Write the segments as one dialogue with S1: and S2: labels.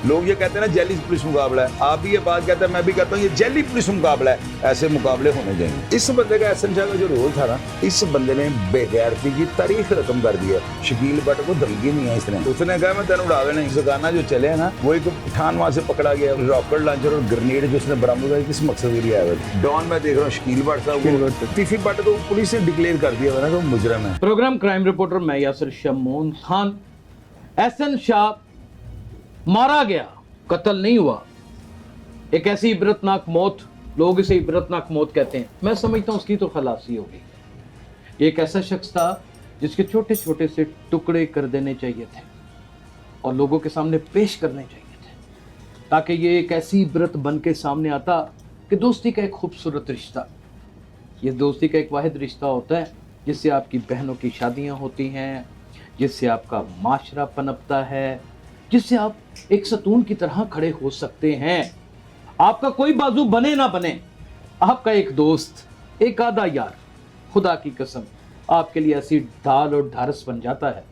S1: लोग ये कहते हैं ना जेली पुलिस मुकाबला है, आप भी ये बात कहते हैं, मैं भी कहता हूँ ये जेली पुलिस मुकाबला है। ऐसे मुकाबले होने चाहिए। इस बंदे का एहसन शाह का जो रोल था ना, इस बंदे ने बेगैरती की तारीख रकम कर दी है। शकील भट्ट को धमकी नहीं है इसने, उसने कहा मैं तेन उड़ा देना। जगाना जो चले है ना, वो एक पठान वहां से पकड़ा गया, रॉकेट लॉन्चर और ग्रेनेड जो उसने बरामद किया, किस मकसद के लिए आया है। डॉन मैं देख रहा हूँ शकील भट्ट साहब, तीफी भट्ट को पुलिस ने डिक्लेयर कर दिया था ना, मुजरम है।
S2: प्रोग्राम क्राइम रिपोर्टर मैं यासिर शमून खान। एहसन शाह मारा गया, कत्ल नहीं हुआ। एक ऐसी इबरतनाक मौत, लोग इसे इबरतनाक मौत कहते हैं, मैं समझता हूं उसकी तो खलासी होगी। ये एक ऐसा शख्स था जिसके छोटे छोटे से टुकड़े कर देने चाहिए थे और लोगों के सामने पेश करने चाहिए थे, ताकि ये एक ऐसी इबरत बन के सामने आता कि दोस्ती का एक खूबसूरत रिश्ता, ये दोस्ती का एक वाहिद रिश्ता होता है जिससे आपकी बहनों की शादियां होती हैं, जिससे आपका माशरा पनपता है, जिससे आप एक सतून की तरह खड़े हो सकते हैं। आपका कोई बाजू बने ना बने, आपका एक दोस्त, एक आधा यार, खुदा की कसम आपके लिए ऐसी ढाल और ढारस बन जाता है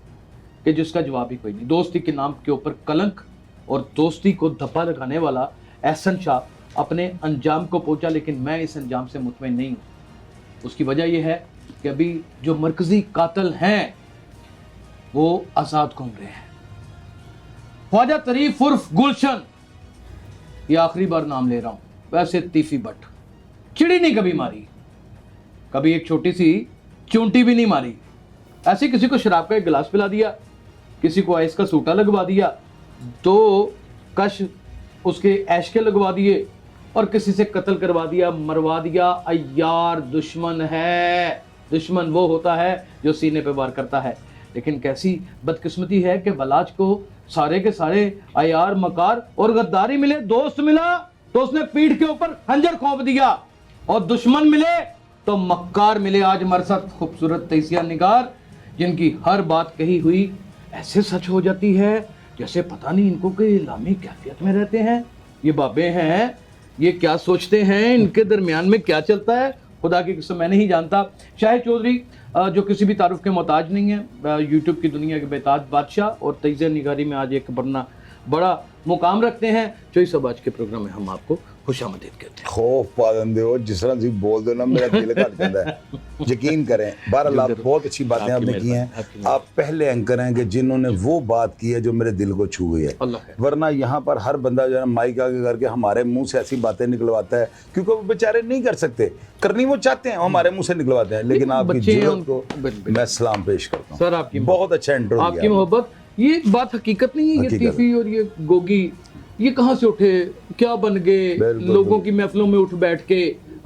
S2: कि जिसका जवाब ही कोई नहीं। दोस्ती के नाम के ऊपर कलंक और दोस्ती को धब्बा लगाने वाला एहसन शाह अपने अंजाम को पहुंचा, लेकिन मैं इस अंजाम से मुतमईन नहीं हूं। उसकी वजह यह है कि अभी जो मरकजी कातिल हैं वो आजाद घूम रहे हैं। ख्वाजा तरीफ उर्फ गुलशन, ये आखिरी बार नाम ले रहा हूं। वैसे तीफी भट्ट चिड़ी नहीं कभी मारी, कभी एक छोटी सी चूंटी भी नहीं मारी। ऐसे किसी को शराब का एक गिलास पिला दिया, किसी को आइस का सूटा लगवा दिया, 2 कश उसके ऐश के लगवा दिए और किसी से कत्ल करवा दिया, मरवा दिया। अय्यार दुश्मन है। दुश्मन वो होता है जो सीने पे वार करता है। लेकिन कैसी बदकिस्मती है कि बलाज को सारे के सारे अयार, मकार और गद्दारी मिले। दोस्त मिला तो उसने पीठ के ऊपर खंजर खोप दिया, और दुश्मन मिले तो मक्कार मिले। आज हमारे साथ खूबसूरत तैसिया निगार, जिनकी हर बात कही हुई ऐसे सच हो जाती है जैसे पता नहीं इनको कोई इलामी कैफियत में रहते हैं। ये बाबे हैं, ये क्या सोचते हैं, इनके दरमियान में क्या चलता है, खुदा की कसम मैं नहीं जानता। शाहिद चौधरी जो किसी भी तारुफ के मोहताज नहीं है, यूट्यूब की दुनिया के बेताज बादशाह और तैज़ निगारी में आज एक बड़ा मुकाम रखते हैं। जो सब आज के प्रोग्राम में हम आपको खुशामदीद कहते हैं।
S1: खौफ पा देंगे हो, जिस तरह से बोल दो ना, मेरा दिल कट जाता है। यकीन करें, बहरहाल आप बहुत अच्छी बातें आपने की हैं। आप पहले एंकर हैं कि जिन्होंने वो बात की है जो मेरे दिल को छू गई है। वरना यहाँ पर हर बंदा जो है माइक आगे करके हमारे मुंह से ऐसी बातें निकलवाता है, क्योंकि वो बेचारे नहीं कर सकते, करनी वो चाहते हैं, हमारे मुंह से निकलवाते हैं। लेकिन आपकी जुर्रत को मैं सलाम पेश करता हूँ
S2: सर। आपकी
S1: बहुत अच्छा इंट्रो,
S2: आपकी मोहब्बत, ये बात हकीकत नहीं है। ये तीफी और ये गोगी ये कहाँ से उठे, क्या बन गए, लोगों की महफिलों में उठ बैठ के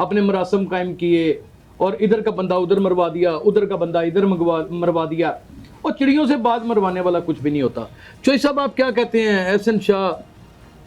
S2: अपने मरासम कायम किए और इधर का बंदा उधर मरवा दिया, उधर का बंदा इधर मरवा दिया। और चिड़ियों से बात मरवाने वाला कुछ भी नहीं होता। चोई साहब आप क्या कहते हैं, एहसन शाह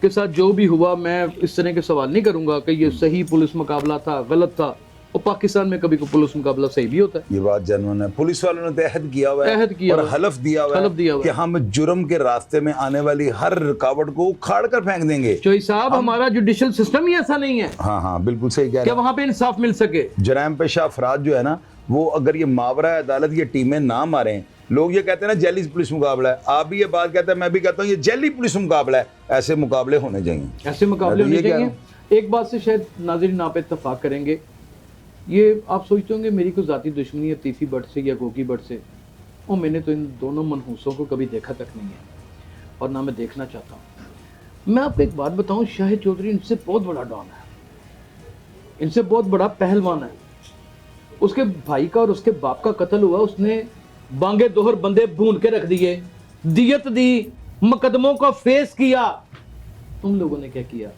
S2: के साथ जो भी हुआ, मैं इस तरह के सवाल नहीं करूंगा कि ये सही पुलिस मुकाबला था, गलत था। और पाकिस्तान में कभी को पुलिस मुकाबला सही भी होता है।
S1: ये बात जनवन है। पुलिस वालों ने अहद किया हुआ है और हलफ दिया हुआ है कि हम जुर्म के रास्ते में आने वाली हर रुकावट को उखाड़ कर फेंक देंगे।
S2: चोई साहब हमारा जुडिशल सिस्टम ही ऐसा नहीं है।
S1: हाँ बिल्कुल सही कह रहे हैं।
S2: वहाँ पे इंसाफ मिल सके।
S1: जराइम पेशा अफराद जो है ना, वो अगर ये मावरा अदालत ये टीमें ना मारें, लोग ये कहते हैं ना जेली पुलिस मुकाबला है, आप भी ये बात कहते हैं, मैं भी कहता हूँ ये जेली पुलिस मुकाबला है। ऐसे मुकाबले होने चाहिए,
S2: ऐसे मुकाबले होने चाहिए। एक बात से शायद नाज़रीन आप इत्तफाक करेंगे, ये आप सोचते होंगे मेरी कोई ज़ाती दुश्मनी है तीफी भट्ट से या गोगी भट्ट से, और मैंने तो इन दोनों मनहूसों को कभी देखा तक नहीं है और ना मैं देखना चाहता हूँ। मैं आपको एक बात बताऊँ, शाहिद चौधरी इनसे बहुत बड़ा डॉन है, इनसे बहुत बड़ा पहलवान है। उसके भाई का और उसके बाप का कत्ल हुआ, उसने बांगे दोहर बंदे भून के रख दिए, दियत दी, मुकदमों को फेस किया। तुम लोगों ने क्या किया?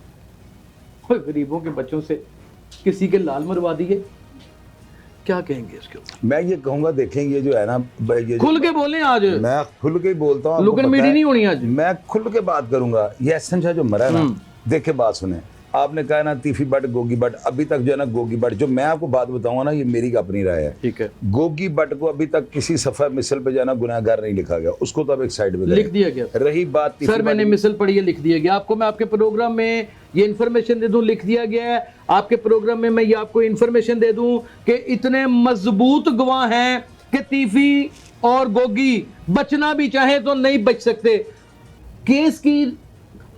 S2: गरीबों के बच्चों से किसी के लाल मरवा दिए। क्या कहेंगे इसके ऊपर?
S1: मैं ये कहूंगा, देखेंगे जो है ना, ये
S2: खुल के बोलें। आज
S1: मैं खुल के बोलता हूँ,
S2: लुकन मीडी नहीं होनी आज।
S1: मैं खुल के बात करूंगा। ये एहसन शाह जो मरा है ना, देखे बात सुने, आपने कहा ना तीफी भट्ट गोगी भट्ट, अभी तक जो है ना गोगी भट्ट, जो मैं आपको बात बताऊंगा ना, ये मेरी अपनी राय है,
S2: ठीक है।
S1: गोगी भट्ट को अभी तक किसी सफर मिसल पे जो है ना गुनाहगार नहीं लिखा गया, उसको तो अब एक साइड पे
S2: लिख दिया गया।
S1: रही बात
S2: सर मैंने मिसल पढ़ी है, लिख दिया गया। आपको मैं आपके प्रोग्राम में ये इन्फॉर्मेशन दे दूं, लिख दिया गया है। आपके प्रोग्राम में मैं ये आपको इन्फॉर्मेशन दे दूं कि इतने मजबूत गवाह हैं कि तीफी और गोगी बचना भी चाहे तो नहीं बच सकते। केस की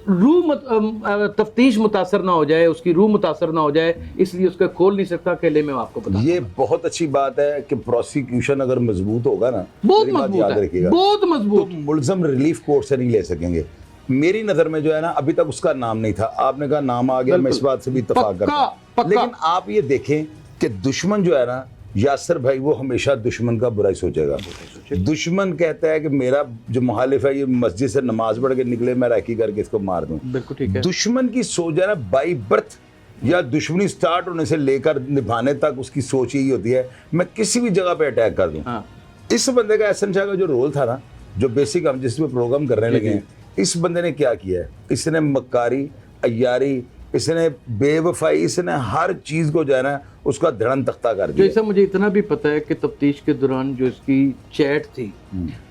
S2: तफ्तीश मुतासर ना हो जाए, उसकी रूह मुतासर ना हो जाए, इसलिए उसका खोल नहीं सकता। अकेले में आपको पता
S1: ये बहुत अच्छी बात है कि प्रोसिक्यूशन अगर मजबूत होगा ना,
S2: बहुत
S1: मेरी बात
S2: मजबूत
S1: याद
S2: है,
S1: रखिएगा,
S2: बहुत
S1: तो
S2: मजबूत।
S1: मुल्ज़म रिलीफ कोर्ट से नहीं ले सकेंगे। मेरी नजर में जो है ना, अभी तक उसका नाम नहीं था, आपने कहा नाम आ गया, मैं इस बात से भी इत्तेफाक करता हूं। लेकिन आप ये देखें कि दुश्मन जो है ना यासर भाई, वो हमेशा दुश्मन का बुराई सोचेगा। दुश्मन कहता है कि मेरा जो मुखालिफ है ये मस्जिद से नमाज पढ़ के निकले, मैं रैकी करके इसको मार दूं।
S2: बिल्कुल ठीक है।
S1: दुश्मन की सोच है ना, बाई बर्थ या दुश्मनी स्टार्ट होने से लेकर निभाने तक उसकी सोच यही होती है, मैं किसी भी जगह पे अटैक कर दूं।
S2: हाँ।
S1: इस बंदे का एहसन शाह का जो रोल था ना, जो बेसिक हम जिस पे प्रोग्राम करने लगे हैं, इस बंदे ने क्या किया है, इसने मक्कारी, अय्यारी, इसने बेवफाई, इसने हर चीज को जो है ना उसका धड़न तख्ता कर दिया।
S2: जैसा मुझे इतना भी पता है कि तफ्तीश के दौरान जो इसकी चैट थी,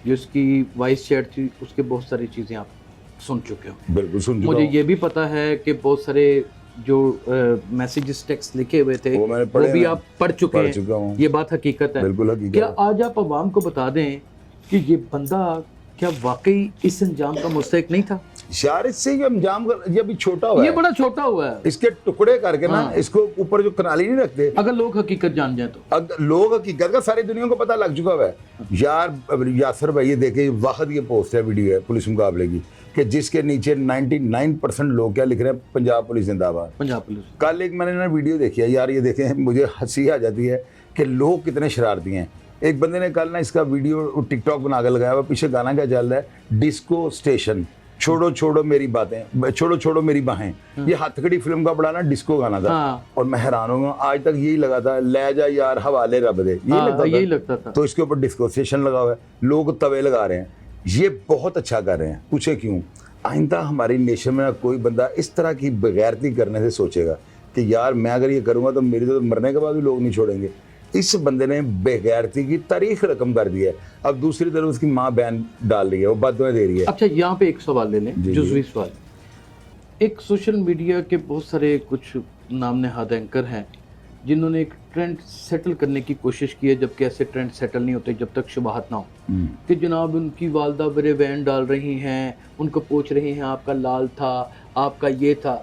S2: जो इसकी वॉइस चैट थी, उसके बहुत सारी चीज़ें आप सुन चुके हो।
S1: बिल्कुल सुन चुका
S2: मुझे
S1: हूं।
S2: ये भी पता है कि बहुत सारे जो मैसेजेस टेक्स्ट लिखे हुए थे
S1: वो मैंने पढ़े
S2: वो भी
S1: हैं।
S2: आप पढ़ चुके
S1: पढ़
S2: हैं।
S1: चुका हूं।
S2: ये बात हकीकत है।
S1: बिल्कुल हकीकत
S2: क्या
S1: है।
S2: आज आप अवाम को बता दें कि ये बंदा क्या वाकई इस अंजाम का मुस्तहिक नहीं था?
S1: यार इससे ये अंजाम ये अभी छोटा हुआ
S2: ये
S1: है,
S2: बड़ा छोटा हुआ है।
S1: इसके टुकड़े करके ना
S2: हाँ।
S1: इसको ऊपर जो कनाली नहीं रखते,
S2: अगर लोग हकीकत जान जाए तो
S1: अगर लोग हकीकत का सारी दुनिया को पता लग चुका हुआ है। यार यासर भाई ये देखे, वाहद ये पोस्ट है, वीडियो है पुलिस मुकाबले की, कि जिसके नीचे 99% लोग क्या लिख रहे हैं, पंजाब पुलिस जिंदाबाद।
S2: पंजाब पुलिस।
S1: कल एक मैंने ना वीडियो देखी है यार, ये देखें मुझे हंसी आ जाती है कि लोग कितने शरारती हैं। एक बंदे ने कल ना इसका वीडियो टिकटॉक बना कर लगाया हुआ, पीछे गाना क्या चल रहा है, डिस्को स्टेशन, छोड़ो छोड़ो मेरी बातें, छोड़ो छोड़ो मेरी बाहें। ये हथकड़ी फिल्म का बड़ा ना डिस्को गाना था।
S2: हाँ।
S1: और मैं हैरान हूँ, आज तक यही लगा था, ले जा यार हवाले रब दे,
S2: यही लगता था।
S1: तो इसके ऊपर डिस्को स्टेशन लगा हुआ है, लोग तवे लगा रहे हैं। ये बहुत अच्छा कर रहे हैं, पूछे क्यों? आइंदा हमारी नेशन में कोई बंदा इस तरह की बेगैरती करने से सोचेगा कि यार मैं अगर ये करूँगा तो मेरी तो मरने के बाद भी लोग नहीं छोड़ेंगे। इस बंदे ने बेगैरती की तारीख रकम कर दी है। अब दूसरी तरफ उसकी माँ बयान डाल रही है, वो बददुआएं दे रही है।
S2: अच्छा, यहाँ पे एक सवाल ले लें,
S1: जी,
S2: जुज़वी सवाल। एक सोशल मीडिया के बहुत सारे कुछ नाम नहाद एंकर हैं जिन्होंने एक ट्रेंड सेटल करने की कोशिश की है, जबकि ऐसे ट्रेंड सेटल नहीं होते जब तक शुबहत ना हो। कि जनाब उनकी वालदा बड़े बयान डाल रही हैं, उनको पूछ रही हैं आपका लाल था, आपका ये था।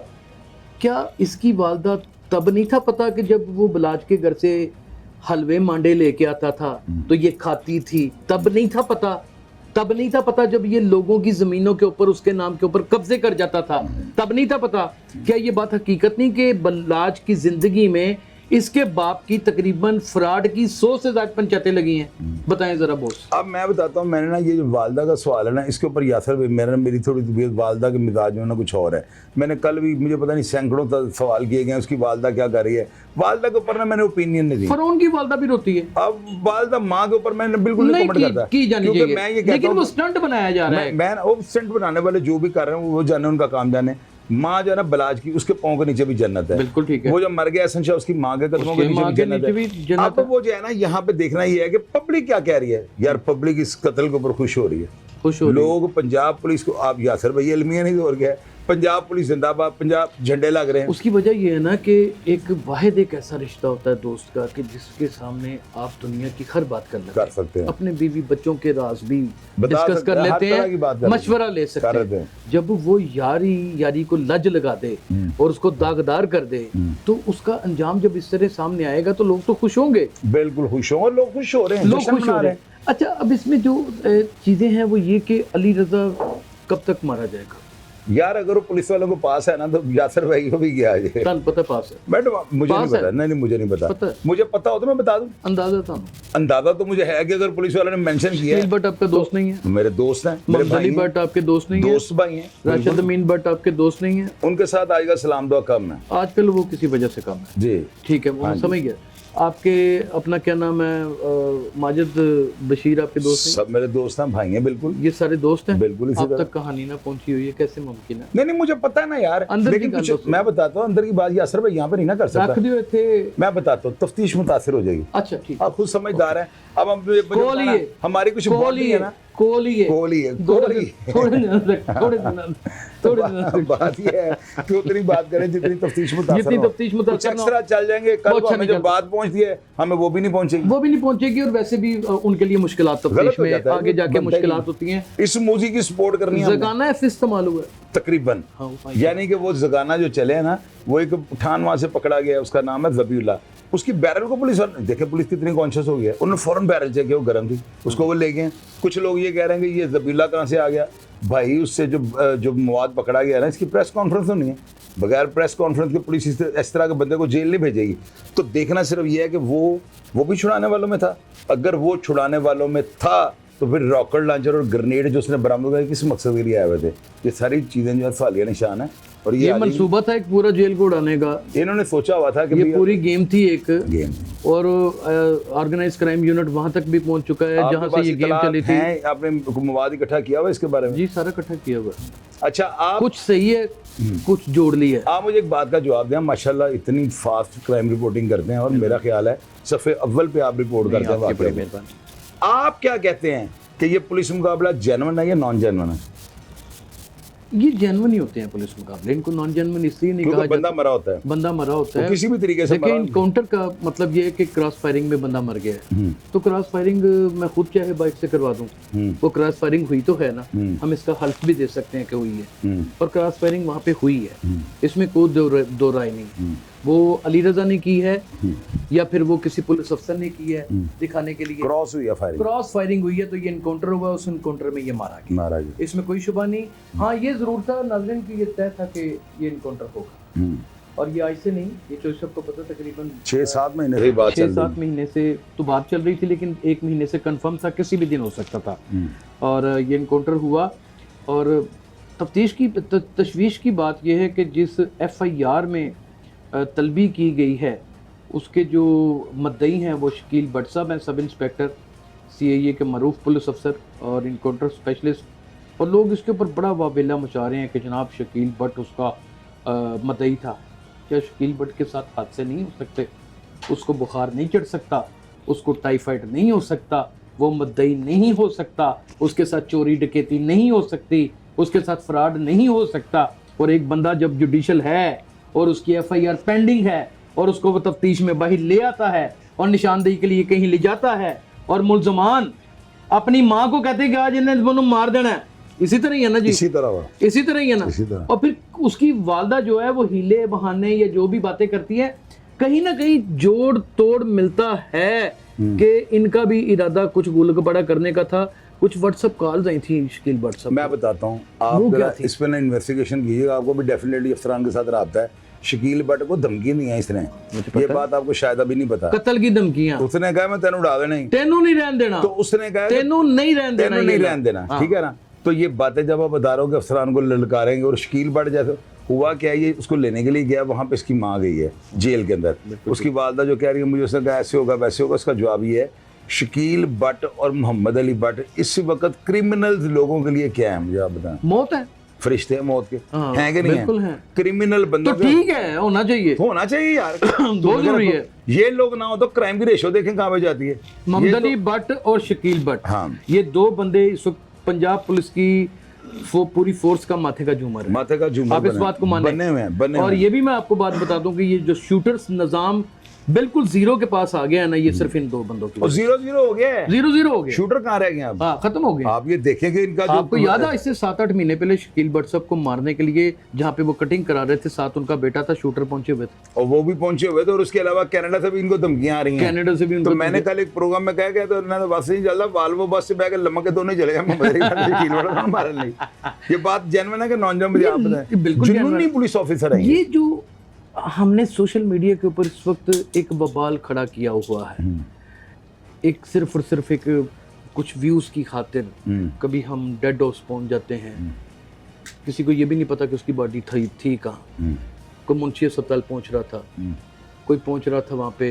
S2: क्या इसकी वालदा तब नहीं था पता कि जब वो बलाज के घर से हलवे मांडे लेके आता था तो ये खाती थी? तब नहीं था पता? तब नहीं था पता जब ये लोगों की जमीनों के ऊपर उसके नाम के ऊपर कब्जे कर जाता था? तब नहीं था पता? क्या ये बात हकीकत नहीं कि बलाज की जिंदगी में इसके बाप की तकरीबन फ्रॉड की 100 से ज्यादा पंचायतें लगी हैं? बताएं जरा बॉस।
S1: अब मैं बताता हूँ, मैंने ना ये जो वालदा का सवाल है ना, इसके ऊपर यासर भाई, मेरी थोड़ी तबीयत वालदा के मिजाज में ना कुछ और है। मैंने कल भी, मुझे पता नहीं सैकड़ों सवाल किए गए उसकी वालदा क्या कर रही है। वालदा के ऊपर ना मैंने ओपिनियन नहीं दी।
S2: फरौन की वालदा भी रोती है।
S1: अब वालदा माँ के ऊपर मैंने बिल्कुल नहीं कमेंट करता,
S2: की जानी
S1: क्योंकि
S2: चाहिए।
S1: मैं ये कहता
S2: लेकिन
S1: हूँ,
S2: वो स्टंट बनाया जा रहा है।
S1: मैं वो स्टंट बनाने वाले जो भी कर रहे हैं वो जाने, उनका काम जाने। माँ जो है ना बलाज की, उसके पाँव के नीचे भी जन्नत है।
S2: बिल्कुल ठीक है।
S1: वो जो मर गया एहसन शाह, उसकी माँ के कदमों के
S2: उसके माँ के
S1: नीचे
S2: नीचे
S1: भी
S2: भी
S1: जन्नत है।
S2: जन्नत
S1: अब वो जो है ना, यहाँ पे देखना ये है कि पब्लिक क्या कह रही है। यार पब्लिक इस कत्ल के ऊपर खुश हो रही है,
S2: खुश हो रही है।
S1: लोग पंजाब पुलिस को, आप यासर भाई अलमिया नहीं और गया, पंजाब पुलिस जिंदाबाद, पंजाब झंडे लग रहे हैं।
S2: उसकी वजह ये है ना कि एक वाहिद एक ऐसा रिश्ता होता है दोस्त का कि जिसके सामने आप दुनिया की हर बात कर
S1: सकते हैं,
S2: अपने बीवी बच्चों के राज भी
S1: बता
S2: डिस्कस
S1: सकते
S2: कर
S1: हैं, हर
S2: लेते
S1: तरह की बात कर
S2: हैं, मशवरा ले
S1: कर
S2: सकते
S1: लेते
S2: हैं।
S1: हैं।
S2: जब वो यारी को लज लगा दे और उसको दागदार कर दे तो उसका अंजाम जब इस तरह सामने आएगा तो लोग तो खुश होंगे।
S1: बिल्कुल खुश होंगे, लोग खुश हो रहे हैं,
S2: लोग
S1: जश्न
S2: खुश
S1: मना
S2: हो रहे हैं। अच्छा, अब इसमें जो चीजें हैं वो ये कि अली रजा कब तक मारा जाएगा?
S1: यार अगर वो पुलिस वालों को पास है ना तो यासर भाई को भी गया है।
S2: तन पता पास है?
S1: बट मुझे नहीं
S2: पास है?
S1: पता, नहीं मुझे नहीं
S2: पता
S1: पता।
S2: है?
S1: मुझे पता हो तो मैं बता दूं।
S2: अंदाजा था।
S1: अंदाजा तो मुझे है कि अगर पुलिस वालों ने मेंशन किया
S2: सुनील भट्ट आपका दोस्त नहीं है?
S1: है, मेरे दोस्त हैं, मेरे
S2: मोहम्मद अली
S1: भाई हैं,
S2: भट्ट आपके दोस्त नहीं है?
S1: दोस्त भाई हैं,
S2: राशिद अमीन भट्ट आपके दोस्त नहीं है?
S1: उनके साथ आएगा सलाम दुआ कम है
S2: आजकल वो किसी वजह से कम है।
S1: जी।
S2: ठीक है, वो समझ गया। आपके अपना क्या नाम है, माजिद बशीर आपके दोस्त हैं?
S1: सब मेरे दोस्त हैं, भाई हैं, बिल्कुल
S2: ये सारे दोस्त हैं?
S1: बिल्कुल इसी
S2: अब
S1: तरह।
S2: तक कहानी ना पहुंची हुई है, कैसे मुमकिन है?
S1: नहीं मुझे पता है ना यार,
S2: अंदर की
S1: लेकिन
S2: गल
S1: कुछ
S2: दसो।
S1: मैं बताता हूँ अंदर की बात, यासर भाई यहाँ पे नहीं ना कर
S2: रख
S1: सकता।
S2: दियो थे।
S1: मैं बताता हूँ, तफ्तीश मुतासिर हो जाएगी।
S2: अच्छा ठीक।
S1: आप खुद समझदार हैं। अब हम मुझे
S2: कोहली
S1: बताना,
S2: है।
S1: हमारी कुछ
S2: कोहली
S1: बॉडी है
S2: है
S1: ना,
S2: कोहली है
S1: कोहली है,
S2: थोड़े
S1: कोहली।
S2: थोड़े थोड़े
S1: बात ये है कि उतनी बात करें जितनी तफ्तीश मुतासिर
S2: जितनी
S1: हो।
S2: तफ्तीश मुतासिर
S1: कुछ
S2: हो।
S1: एक्स्ट्रा चल जाएंगे, कल
S2: वो
S1: को
S2: अच्छा
S1: हमें
S2: नहीं
S1: जब बात पहुंचती है हमें वो भी नहीं पहुंचेगी,
S2: वो भी नहीं पहुंचेगी। और वैसे भी उनके लिए मुश्किलात
S1: गलत
S2: तफ्तीश
S1: हो
S2: में
S1: जाता है,
S2: आगे जाके
S1: बनता ही
S2: मुश्किलात
S1: नहीं।
S2: होती हैं।
S1: इस मूजी की सपोर्ट करनी है हमने।
S2: जगाना ऐसे इस्तेमाल हुआ है।
S1: तकरीबन।
S2: हाँ, वो
S1: यानी कि वो जगाना जो चले हैं ना, वो एक पठान वहां से पकड़ा गया, उसका नाम है जबीउल्लाह। उसकी बैरल को पुलिस देखे, पुलिस कितनी कॉन्शियस हो गई है, उन्होंने फौरन बैरल चेक किया, वो गर्म थी, उसको वो ले गए। कुछ लोग ये कह रहे हैं कि ये जबीउल्लाह कहाँ से आ गया भाई, उससे जो मवाद पकड़ा गया ना, इसकी प्रेस कॉन्फ्रेंस होनी है। बगैर प्रेस कॉन्फ्रेंस के पुलिस इस तरह के बंदे को जेल नहीं भेजेगी। तो देखना सिर्फ ये है कि वो भी छुड़ाने वालों में था। अगर वो छुड़ाने वालों में था तो फिर रॉकेट लॉन्चर और ग्रेनेड जो उसने बरामद किया किस मकसद के लिए आए हुए थे? ये सारी चीजें जो है सवालिया निशान है। और
S2: ये मंसूबा था एक पूरा जेल को उड़ाने का,
S1: इन्होंने सोचा हुआ था कि
S2: ये पूरी गेम थी एक
S1: गेम,
S2: और ऑर्गेनाइज क्राइम यूनिट वहां तक भी पहुंच चुका है जहां से ये गेम चली थी।
S1: आपने मवाद इकट्ठा किया हुआ इसके बारे में?
S2: जी, सारा इकट्ठा किया हुआ।
S1: अच्छा, आप
S2: कुछ सही है, कुछ जोड़ ली है।
S1: आप मुझे एक बात का जवाब दें, माशाल्लाह इतनी फास्ट क्राइम रिपोर्टिंग करते हैं और मेरा ख्याल है सफ़े अव्वल पे आप रिपोर्ट करते हैं। वाकई आप क्या कहते हैं कि ये पुलिस मुकाबला जेन्युइन है या नॉन जेन्युइन है?
S2: ये जेन्युइन ही होते हैं पुलिस मुकाबले, इनको नॉन जेन्युइन इसलिए नहीं कहा
S1: बंदा मरा होता है,
S2: बंदा मरा होता है
S1: किसी भी तरीके से।
S2: लेकिन इनकाउंटर का मतलब ये है कि क्रॉस फायरिंग में बंदा मर गया है, तो क्रॉस फायरिंग मैं खुद चाहे बाइक से करवा दूं, वो क्रॉस फायरिंग हुई तो है ना, हम इसका हल्फ भी दे सकते हैं कि हुई है, और क्रॉस फायरिंग वहां पे हुई है, इसमें कोई दो राय नहीं। वो अली रजा ने की है या फिर वो किसी पुलिस अफसर ने की है दिखाने के लिए,
S1: क्रॉस हुई है फायरिंग,
S2: क्रॉस फायरिंग हुई है, तो ये इनकाउंटर हुआ, उस इनकाउंटर में ये मारा गया, इसमें कोई शुबा नहीं। हाँ, ये जरूर था नाज़रीन कि ये तय था कि ये इनकाउंटर होगा, और ये आज से नहीं, ये तो सबको पता तकरीबन
S1: 6-7 महीने से बात चल रही,
S2: 6-7 महीने से तो बात चल रही थी, लेकिन 1 महीने से कंफर्म था, किसी भी दिन हो सकता था। और ये इनकाउंटर हुआ, और तफ्तीश की तशवीश की बात यह है कि जिस FIR में तलबी की गई है उसके जो मुद्दई हैं वो शकील भट्ट साहब हैं, सब इंस्पेक्टर CIA के मरूफ पुलिस अफसर और इनकाउंटर स्पेशलिस्ट, और लोग इसके ऊपर बड़ा वावेला मचा रहे हैं कि जनाब शकील भट्ट उसका मुद्दई था। क्या शकील भट्ट के साथ हादसे नहीं हो सकते? उसको बुखार नहीं चढ़ सकता, उसको टाइफाइड नहीं हो सकता, वो मुद्दई नहीं हो सकता, उसके साथ चोरी डकैती नहीं हो सकती, उसके साथ फ्रॉड नहीं हो सकता। और एक बंदा जब जुडिशल है और उसकी FIR पेंडिंग है और उसको वो तफ्तीश में बाहर ले आता है और निशानदेही के लिए कहीं ले जाता है, और मुल्जमान अपनी माँ को कहते हैं कि आज इन्हें दोनों मार देना है, इसी तरह ही है ना जी, इसी तरह ही है ना। और फिर उसकी वालदा जो है वो हीले बहाने या जो भी बातें करती है, कहीं ना कहीं जोड़ तोड़ मिलता है कि इनका भी इरादा कुछ गुलगपड़ा करने का था। कुछ व्हाट्सएप कॉल्स आई थी शकील भट्ट साहब,
S1: मैं बताता हूँ आप इस पर ना इन्वेस्टिगेशन कीजिएगा, आपको भी डेफिनेटली अफसरान के साथ रब्ता है। शकील भट्ट को धमकी नहीं है इसने, ये बात आपको शायद अभी नहीं पता।
S2: कत्ल की धमकियां,
S1: उसने कहा मैं तेनू उड़ा देना ही,
S2: तेनू नहीं रहने देना,
S1: तो उसने कहा
S2: तेनू नहीं रहने देना,
S1: ठीक है ना। तो ये बातें जब आप बता रहे हो कि अफसरान को ललकारेंगे, और शकील भट्ट जैसे हुआ क्या, ये उसको लेने के लिए गया, वहाँ पे इसकी माँ गई है जेल के अंदर, उसकी वालदा जो कह रही है मुझे, उसने कहा ऐसे होगा वैसे होगा। उसका जवाब ये है शकील भट्ट और मोहम्मद अली भट्ट इस वक्त क्रिमिनल्स लोगों के लिए क्या है, मुझे आप बताएं।
S2: मौत है,
S1: फरिश्ते हैं मौत के, हैं कि नहीं?
S2: बिल्कुल हैं।
S1: क्रिमिनल बंदों
S2: तो ठीक है, होना चाहिए
S1: यार
S2: बहुत जरूरी है।
S1: ये लोग ना हो तो क्राइम की रेशो देखें कहाँ पे जाती है।
S2: मोहम्मद अली भट्ट और शकील भट्ट,
S1: हाँ,
S2: ये दो बंदे इस वक्त पंजाब पुलिस की पूरी फोर्स का माथे का झूमर है,
S1: माथे का झूमर।
S2: आप इस बात को माने,
S1: बने
S2: और ये भी मैं आपको बात बता दूं कि ये जो शूटर्स निजाम बिल्कुल जीरो के पास आ गया है ना, ये सिर्फ इन दो बंदों की,
S1: और 0-0 हो गया है,
S2: 0-0 हो गया।
S1: शूटर कहाँ रह गए अब?
S2: हाँ, खत्म हो गया।
S1: आप ये देखेंगे इनका जो
S2: आपको याद है इससे 7-8 महीने पहले शकील भट्ट साहब को मारने के लिए जहाँ पे वो कटिंग करा रहे थे, साथ उनका बेटा था, शूटर पहुंचे हुए थे,
S1: और वो भी पहुंचे हुए थे, और उसके अलावा कनाडा से भी इनको धमकियां आ रही हैं,
S2: कनाडा से भी।
S1: तो मैंने कल एक प्रोग्राम में कहा गया, तो इन्होंने बस नहीं चलता, वाल्वो बस से बैठ लम्बा के दोनों चले गए, मारने नहीं। ये बात जेन्युइन है कि नॉन जेन्युइन? आप बताएं, बिल्कुल जुनूनी पुलिस ऑफिसर है
S2: ये। जो हमने सोशल मीडिया के ऊपर इस वक्त एक बवाल खड़ा किया हुआ है, एक सिर्फ और सिर्फ एक कुछ व्यूज की खातिर कभी हम डेड हाउस पहुंच जाते हैं, किसी को ये भी नहीं पता कि उसकी बॉडी थी कहाँ। कोई मुंशी अस्पताल पहुंच रहा था, कोई पहुंच रहा था वहाँ पे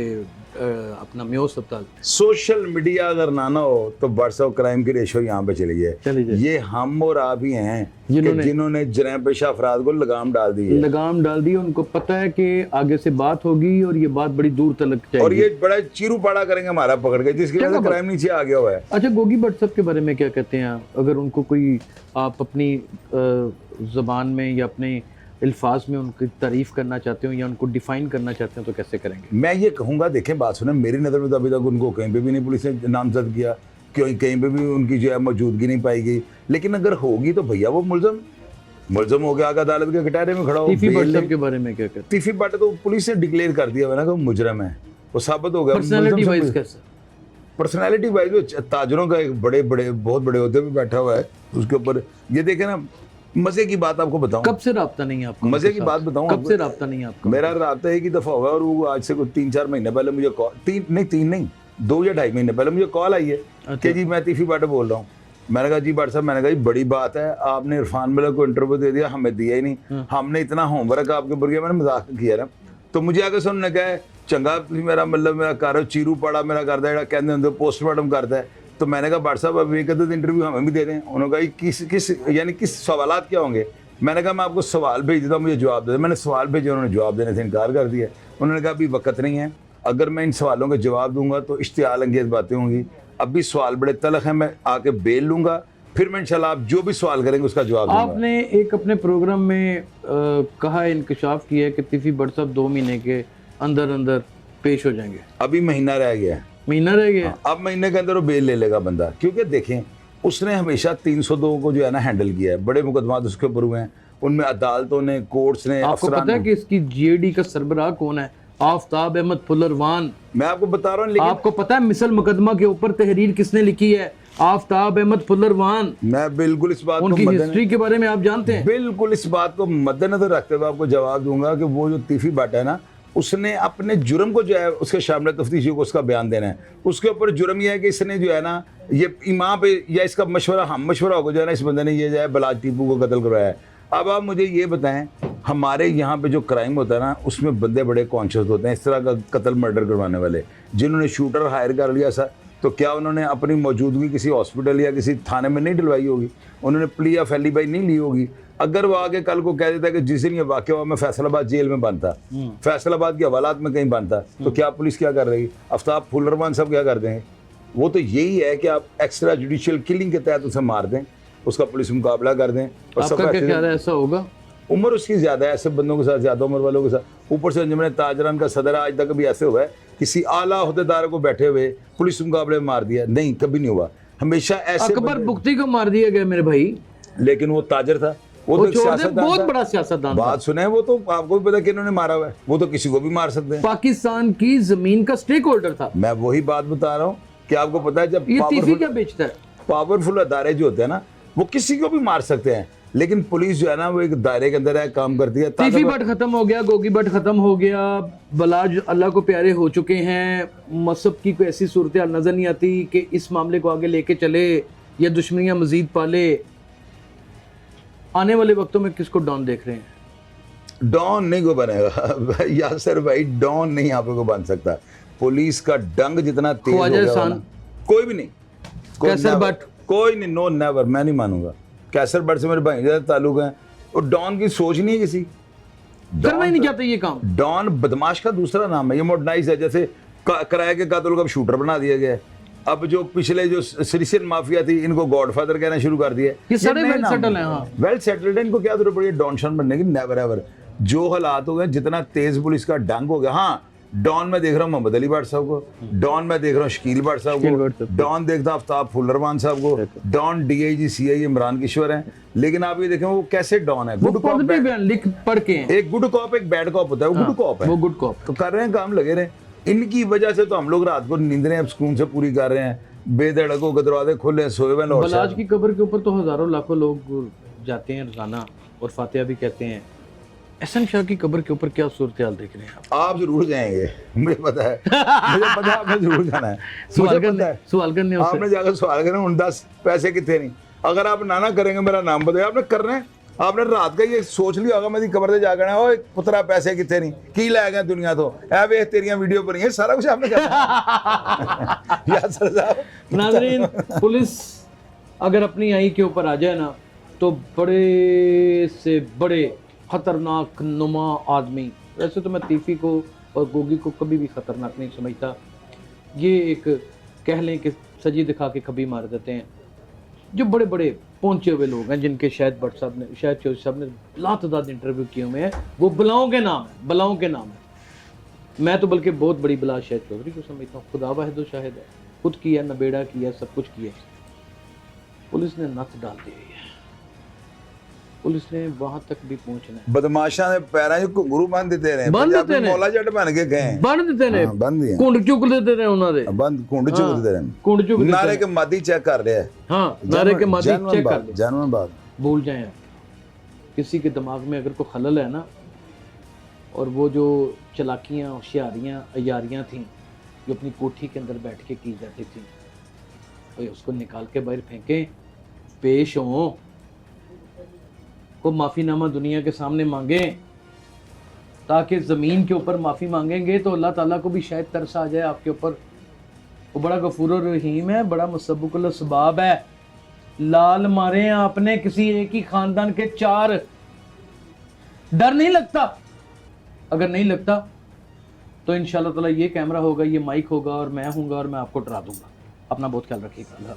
S2: अपना मेयो अस्पताल।
S1: सोशल मीडिया अगर ना हो तो व्हाट्सएप क्राइम की रेशो यहाँ पे चली है। ये हम और आप ही हैं जिन्होंने जनाब पेशा अफराद को लगाम डाल दी है,
S2: उनको पता है कि आगे से बात होगी और ये बात बड़ी दूर तक जाएगी,
S1: और ये बड़ा चीरू पाड़ा करेंगे हमारा पकड़ के, जिसकी वजह से क्राइम नीचे आ गया हुआ है।
S2: अच्छा, गोगी भट्ट साहब के बारे में क्या कहते हैं? अगर उनको कोई आप अपनी जबान में या अपने अल्फाज में उनकी तारीफ करना चाहते हो या उनको डिफाइन करना चाहते हो तो कैसे करेंगे?
S1: मैं ये कहूँगा, देखें बात सुने, मेरी नज़र में तो अभी तक उनको कहीं पे भी नहीं पुलिस ने नामजद किया, कहीं पे भी उनकी जो है मौजूदगी नहीं पाई गई, लेकिन अगर होगी तो भैया वो मुलजम मुलजम हो गया, आगे अदालत के कटहरे में खड़ा हो,
S2: टीफी
S1: बेल
S2: भट्ट
S1: ले।
S2: साहब के बारे में क्या कहते
S1: तीफी भट्ट तो पुलिस ने डिक्लेयर कर दिया हुआ ना कि वो मुजरम है, वो साबित हो गया।
S2: पर्सनालिटी वाइज कैसा?
S1: पर्सनैलिटी वाइज ताजरों का एक बहुत बड़े ओहदे पे बैठा हुआ है, उसके ऊपर ये देखे ना। मजे की बात आपको बताऊं,
S2: कब से राब्ता नहीं है आपका?
S1: मजे
S2: उनके
S1: की
S2: साथ?
S1: बात बताऊं
S2: कब
S1: आपको?
S2: से राब्ता नहीं है आपका?
S1: मेरा राब्ता एक ही दफा हुआ और वो आज से कोई 3-4 महीने पहले मुझे कॉल, 2 या 2.5 महीने पहले मुझे कॉल आई है कि जी मैं तीफी भट्ट बोल रहा हूँ। मैंने कहा जी भट्ट साहब, मैंने कहा जी बड़ी बात है, आपने इरफान मलिक को इंटरव्यू दे दिया, हमें दिया ही नहीं, हमने इतना होमवर्क आपके ऊपर किया, मैंने मजाक किया ना। तो मुझे आगे सुनने कहा चंगा मेरा मतलब मेरा कर चीरू पड़ा मेरा करता है कहते होंगे पोस्टमार्टम करता है। तो मैंने कहा भट्ट साहब अब एक इंटरव्यू हमें भी दे दें। उन्होंने कहा किस सवालात क्या होंगे? मैंने कहा मैं आपको सवाल भेज देता हूँ, मुझे जवाब दे। मैंने सवाल भेजे, उन्होंने जवाब देने से इनकार कर दिया। उन्होंने कहा अभी वक्त नहीं है, अगर मैं इन सवालों के जवाब दूंगा तो इश्तियाल अंगेज बातें होंगी, अभी सवाल बड़े तलख हैं, मैं आके बेल लूंगा, फिर मैं इंशाल्लाह आप जो भी सवाल करेंगे उसका जवाब दूंगा।
S2: आपने एक अपने प्रोग्राम में कहा, इंकशाफ किया कि तीफी भट्ट साहब 2 महीने के अंदर अंदर पेश हो जाएंगे।
S1: अभी महीना रह गया है,
S2: महीना रह गया।
S1: अब महीने के अंदर वो बेल ले लेगा बंदा, क्योंकि देखें उसने हमेशा 302 को जो है ना हैंडल किया है, बड़े मुकदमात उसके ऊपर हुए हैं, उनमें अदालतों ने, कोर्ट्स ने,
S2: आपको
S1: अफसरान
S2: पता है
S1: ने।
S2: कि इसकी जीएडी का सरबराह कौन है? आफ्ताब अहमद फुलरवान।
S1: मैं आपको बता रहा हूँ, लेकिन
S2: आपको पता है मिसल मुकदमा के ऊपर तहरीर किसने लिखी है? आफ्ताब अहमद फुलरवान।
S1: मैं बिल्कुल इस बात को
S2: उनकी हिस्ट्री के बारे में आप जानते हैं?
S1: बिल्कुल इस बात को मद्देनजर रखते हुए आपको जवाब दूंगा कि वो जो तीफी भट्ट है ना, उसने अपने जुर्म को जो है उसके शामिल तफ्तीशी को उसका बयान देना है। उसके ऊपर जुर्म यह है कि इसने जो है ना ये इमाम पे या इसका मशवरा होगा जो है ना, इस बंदे ने ये जो है बलाज टीपू को कत्ल करवाया है। अब आप मुझे ये बताएं, हमारे यहाँ पे जो क्राइम होता है ना, उसमें बंदे बड़े कॉन्शियस होते हैं इस तरह का कत्ल मर्डर करवाने वाले। जिन्होंने शूटर हायर कर लिया सर, तो क्या उन्होंने अपनी मौजूदगी किसी हॉस्पिटल या किसी थाने में नहीं डलवाई होगी? उन्होंने प्ली या फैलीबाई नहीं ली होगी? अगर वो आगे कल को कह देता है कि जिस दिन ये वाक़या हुआ मैं फैसलाबाद जेल में बंद था, फैसलाबाद की हवालात में कहीं बंद था, तो क्या पुलिस क्या कर रही? आफ्ताब फुलरवान सब क्या कर देंगे? वो तो यही है कि आप एक्स्ट्रा जुडिशियल किलिंग के तहत उसे मार दें, उसका पुलिस मुकाबला कर दें। और
S2: आपका क्या ख्याल है, ऐसा होगा?
S1: उम्र उसकी ज़्यादा है, ऐसे बंदों के साथ, ज़्यादा उम्र वालों के साथ। ऊपर से अंजुमन ताजरान का सदर आज तक कभी ऐसे हुआ है किसी आला अहदेदार को बैठे हुए पुलिस मुकाबले में मार दिया? नहीं, कभी नहीं हुआ। हमेशा ऐसे
S2: अकबर बुख्ती को मार दिया गया मेरे भाई,
S1: लेकिन वो ताजर था, वो तो एक
S2: छोड़ दे,
S1: सियासतदान
S2: बहुत
S1: था।
S2: बड़ा सियासतदान था।
S1: बात सुने, वो तो आपको भी पता कि इन्होंने मारा हुआ है, वो तो किसी को भी मार सकते हैं।
S2: पाकिस्तान की जमीन का स्टेक होल्डर था।
S1: मैं वही बात बता रहा हूँ कि आपको पता है जब
S2: ये तीफी क्या बेचता है?
S1: पावरफुल अदारे जो होते हैं ना, वो किसी को भी मार सकते हैं, लेकिन पुलिस जो है ना वो एक दायरे के अंदर है, काम करती है।
S2: तीफी भट्ट खत्म हो गया, गोगी भट्ट खत्म हो गया, बलाज अल्लाह को प्यारे हो चुके हैं। मसब की कोई ऐसी सूरत नजर नहीं आती कि इस मामले को आगे लेके चले या दुश्मनियां मजीद पाले। आने वाले वक्तों में किसको डॉन देख रहे हैं?
S1: डॉन नहीं को बनेगा यासर भाई, डॉन नहीं यहाँ पे को बन सकता। पुलिस का डंग जितना तेज हो
S2: ख्वाजा
S1: गया
S2: एहसान?
S1: ना, कोई भी नहीं।
S2: कैसर
S1: never,
S2: भट्ट?
S1: कोई नहीं, नो नेवर, मैं नहीं मानूंगा। कैसर भट्ट से मेरे भाई ज्यादा ताल्लुक है, और डॉन की सोच नहीं है किसी।
S2: करना ही नहीं चाहते ये काम।
S1: डॉन बदमाश का दूसरा नाम है, ये मॉडर्नाइज है। जैसे किराए के कातिल को अब शूटर बना दिया गया है। अब जो पिछले जो सिरिसियन माफिया थी, इनको गॉडफादर कहना शुरू कर दिया।
S2: ये सारे वेल सेटल हैं। हाँ,
S1: वेल सेटल्ड है, इनको क्या जरूरत पड़ी है डॉन शॉन बनने की? Never ever. जो हालात हो गए, जितना तेज पुलिस का डंग हो गया। हाँ, डॉन में देख रहा हूँ मोहम्मद अली भट्ट साहब को, डॉन में देख रहा हूँ शकील भट्ट साहब को, डॉन देखता आफ्ताब फुलरवान साहब को, डॉन डीआईजी सीआई इमरान किशोर हैं। लेकिन आप ये देखें वो कैसे डॉन है। गुड कॉप,
S2: लिख पढ़ के हैं।
S1: एक गुड कॉप एक बैड कॉप होता है, वो गुड कॉप है,
S2: वो गुड कॉप।
S1: तो कर रहे हैं काम, लगे रहे। इनकी वजह से तो हम लोग रात को नींदें अब सुकून से पूरी कर रहे हैं, बेधड़कों के दरवाजे खुले, सोए हुए हैं।
S2: बलाज की कब्र के ऊपर तो हजारों लाखों लोग जाते हैं रोजाना और फातिहा भी कहते हैं। एहसन शाह की कब्र के ऊपर क्या सूरत हाल देख रहे हैं
S1: आप? जरूर जाएंगे, मुझे पता है, मुझे पता है आपने जरूर जाना है।
S2: सवाल
S1: मुझे पता है
S2: करने
S1: आपने जाकर सवाल करना, उन 10 पैसे कितने नहीं। अगर आप ना करेंगे मेरा नाम बताइए, आपने करना है। आपने रात का ये सोच लिया होगा मेरी कब्र से जाकर ओ पुत्रा पैसे कितने नहीं की लै गए दुनिया तो ए वे तेरियां वीडियो पर सारा कुछ आपने करना। यासर साहब,
S2: नाज़रीन, पुलिस अगर अपनी आई के ऊपर आ जाए ना, तो बड़े से बड़े खतरनाक नुमा आदमी, वैसे तो मैं तीफी को और गोगी को कभी भी खतरनाक नहीं समझता, ये एक कह लें कि सजी दिखा के कभी मार देते हैं। जो बड़े बड़े पहुंचे हुए लोग हैं, जिनके शायद भट्ट साहब ने, शायद चौधरी साहब ने लातदाद इंटरव्यू किए हुए हैं, वो बलाओं के नाम है, बलाओं के नाम है। मैं तो बल्कि बहुत बड़ी बला शायद चौधरी को समझता हूँ। खुदा वाहिद शाहिद है, खुद किया, नबेड़ा किया, सब कुछ किया। पुलिस ने नत डाल दी है। पुलिस ने वहां तक भी पहुंचना है।
S1: ਬਦਮਾਸ਼ਾਂ ਦੇ ਪੈਰਾਂ 'ਚ ਘੁੰਗਰੂ ਬੰਨ ਦਿੱਤੇ ਨੇ
S2: ਬੰਨ੍ਹ ਦਿੱਤੇ
S1: ਪੰਜਾਬੀ
S2: ਨੇ।
S1: ਮੌਲਾ ਜੱਟ ਬਣ ਕੇ ਗਏ
S2: ਬੰਨ ਦਿੱਤੇ ਨੇ,
S1: ਹਾਂ, ਬੰਨ੍ਹ ਦੀਆਂ।
S2: ਕੁੰਡ ਚੁੱਕ ਦਿੱਤੇ ਨੇ ਉਹਨਾਂ ਦੇ,
S1: ਬੰਦ ਕੁੰਡ ਚੁੱਕ ਦਿੱਤੇ ਨੇ,
S2: कुंड चुक देते
S1: ਨਾਰੇ
S2: हैं।
S1: ਕੇ ਮਾਦੀ ਚੈੱਕ ਕਰ ਰਿਹਾ
S2: हाँ, नारे के मादी चेक कर दे,
S1: जानवर बात
S2: भूल जाएं आप। किसी के दिमाग में अगर कोई खलल है ना, और वो जो चलाकियाँ होशियारियाँ अयारियाँ थीं जो अपनी कोठी के अंदर बैठ के की जाती थी, भाई उसको निकाल के बाहर फेंकें, पेश हों, को माफ़ीनामा दुनिया के सामने मांगें, ताकि ज़मीन के ऊपर माफ़ी मांगेंगे तो अल्लाह ताला को भी शायद तरस आ जाए आपके ऊपर। वो बड़ा गफूर रहीम है, बड़ा मुसब्बुकुल असबाब है। लाल मारे हैं आपने किसी एक ही खानदान के 4, डर नहीं लगता? अगर नहीं लगता तो इंशाल्लाह ताला ये कैमरा होगा, ये माइक होगा और मैं हूँगा और मैं आपको डरा दूंगा। अपना बहुत ख्याल रखिएगा। अल्लाह।